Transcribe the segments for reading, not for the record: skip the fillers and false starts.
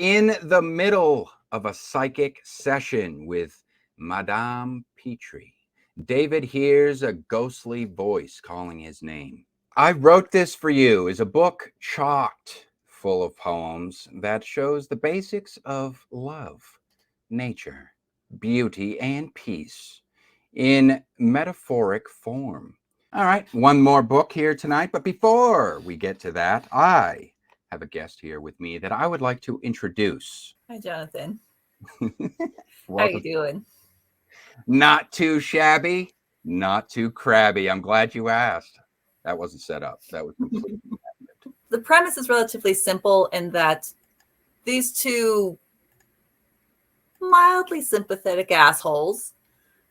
in the middle of a psychic session with Madame Petrie, David hears a ghostly voice calling his name. I Wrote This for You is a book chocked full of poems that shows the basics of love, nature, beauty, and peace in metaphoric form. All right, one more book here tonight, but before we get to that, I have a guest here with me that I would like to introduce. Hi, Jonathan. How you Welcome. doing? Not too shabby, not too crabby. I'm glad you asked. That wasn't set up. That was completely. The premise is relatively simple in that these two mildly sympathetic assholes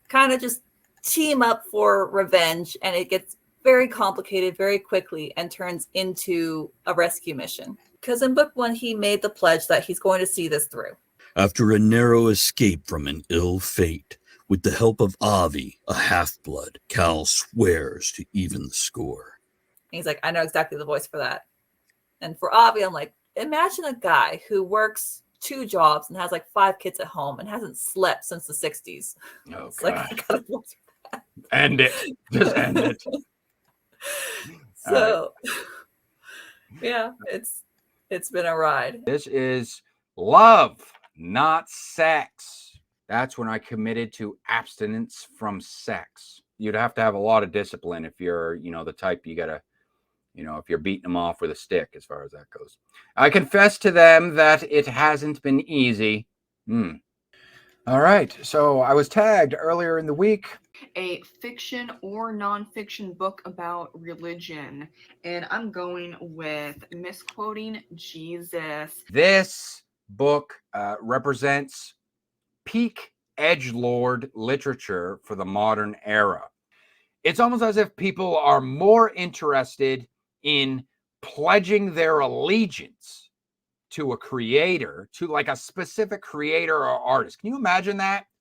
kind of just team up for revenge, and it gets very complicated very quickly and turns into a rescue mission. Because in book one, he made the pledge that he's going to see this through. After a narrow escape from an ill fate, with the help of Avi, a half-blood, Cal swears to even the score. And he's like, I know exactly the voice for that. And for Avi, I'm like, imagine a guy who works 2 jobs and has like 5 kids at home and hasn't slept since the 60s. Oh, It's God. like, I got a voice for that. End it. Just end it. So, yeah, it's been a ride. This is love, not sex. That's when I committed to abstinence from sex. You'd have to have a lot of discipline if you're, the type you gotta, if you're beating them off with a stick, as far as that goes. I confess to them that it hasn't been easy. All right. So I was tagged earlier in the week. A fiction or nonfiction book about religion. And I'm going with Misquoting Jesus. This book represents peak edgelord literature for the modern era. It's almost as if people are more interested in pledging their allegiance to a creator, to like a specific creator or artist. Can you imagine that?